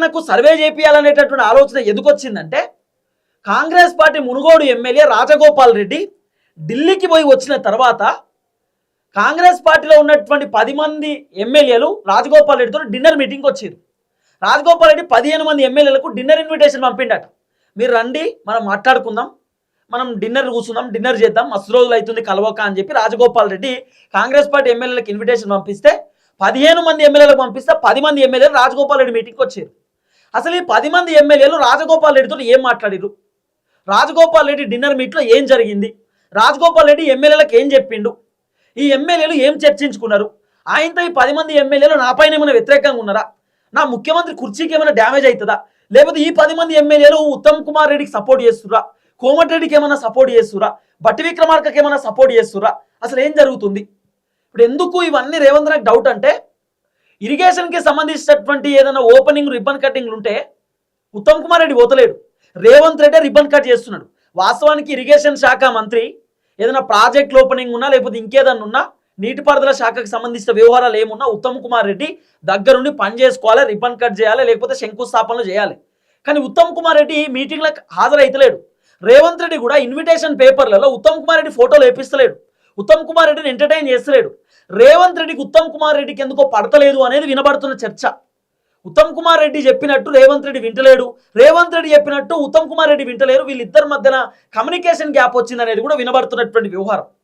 ఆయనకు సర్వే చేపియాలనేటటువంటి ఆలోచన ఎందుకు వచ్చిందంటే, కాంగ్రెస్ పార్టీ మునుగోడు ఎమ్మెల్యే రాజగోపాల్ రెడ్డి ఢిల్లీకి పోయి వచ్చిన తర్వాత కాంగ్రెస్ పార్టీలో ఉన్నటువంటి 10 మంది ఎమ్మెల్యేలు రాజగోపాల్ రెడ్డితో డిన్నర్ మీటింగ్కి వచ్చారు. రాజగోపాల్ రెడ్డి 15 మంది ఎమ్మెల్యేలకు డిన్నర్ ఇన్విటేషన్ పంపిండట. మీరు రండి, మనం మాట్లాడుకుందాం, మనం డిన్నర్ కూర్చుందాం, డిన్నర్ చేద్దాం, మస్తు రోజులు అవుతుంది కలవక అని చెప్పి రాజగోపాల్ రెడ్డి కాంగ్రెస్ పార్టీ ఎమ్మెల్యేలకు ఇన్విటేషన్ పంపిస్తే 15 మంది ఎమ్మెల్యేలకు పంపిస్తే 10 మంది ఎమ్మెల్యేలు రాజగోపాల్ రెడ్డి మీటింగ్కి వచ్చారు. అసలు ఈ 10 మంది ఎమ్మెల్యేలు రాజగోపాల్ రెడ్డితో ఏం మాట్లాడారు, రాజగోపాల్ రెడ్డి డిన్నర్ మీట్లో ఏం జరిగింది, రాజగోపాల్ రెడ్డి ఎమ్మెల్యేలకు ఏం చెప్పిండు, ఈ ఎమ్మెల్యేలు ఏం చర్చించుకున్నారు, ఆయనతో ఈ 10 మంది ఎమ్మెల్యేలు నా పైన ఏమైనా వ్యతిరేకంగా ఉన్నారా, నా ముఖ్యమంత్రి కుర్చీకి ఏమైనా డ్యామేజ్ అవుతుందా, లేకపోతే ఈ 10 మంది ఎమ్మెల్యేలు ఉత్తమ్ కుమార్ రెడ్డికి సపోర్ట్ చేస్తురా, కోమటిరెడ్డికి ఏమైనా సపోర్ట్ చేస్తురా, బట్టి విక్రమార్కకి ఏమైనా సపోర్ట్ చేస్తురా, అసలు ఏం జరుగుతుంది? ఇప్పుడు ఎందుకు ఇవన్నీ రేవంత్ నాకు డౌట్ అంటే, ఇరిగేషన్కి సంబంధించినటువంటి ఏదైనా ఓపెనింగ్ రిబ్బన్ కటింగ్లు ఉంటే ఉత్తమ్ కుమార్ రెడ్డి పోతలేడు, రేవంత్ రెడ్డి రిబ్బన్ కట్ చేస్తున్నాడు. వాస్తవానికి ఇరిగేషన్ శాఖ మంత్రి ఏదైనా ప్రాజెక్ట్ ఓపెనింగ్ ఉన్నా లేకపోతే ఇంకేదన్నా ఉన్నా నీటిపారుదల శాఖకు సంబంధించిన వ్యవహారాలు ఏమున్నా ఉత్తమ్ కుమార్ రెడ్డి దగ్గరుండి పని చేసుకోవాలి, రిబ్బన్ కట్ చేయాలి, లేకపోతే శంకుస్థాపనలు చేయాలి. కానీ ఉత్తమ్ కుమార్ రెడ్డి మీటింగ్లకు హాజరైతలేడు. రేవంత్ రెడ్డి కూడా ఇన్విటేషన్ పేపర్లలో ఉత్తమ్ కుమార్ రెడ్డి ఫోటోలు వేపిస్తలేడు, ఉత్తమ్ కుమార్ రెడ్డిని ఎంటర్టైన్ చేస్తలేడు. రేవంత్ రెడ్డికి ఉత్తమ్ కుమార్ రెడ్డికి ఎందుకో పడతలేదు అనేది వినబడుతున్న చర్చ. ఉత్తమ్ కుమార్ రెడ్డి చెప్పినట్టు రేవంత్ రెడ్డి వింటలేడు, రేవంత్ రెడ్డి చెప్పినట్టు ఉత్తమ్ కుమార్ రెడ్డి వింటలేరు. వీళ్ళిద్దరి మధ్యన కమ్యూనికేషన్ గ్యాప్ వచ్చిందనేది కూడా వినబడుతున్నటువంటి వ్యవహారం.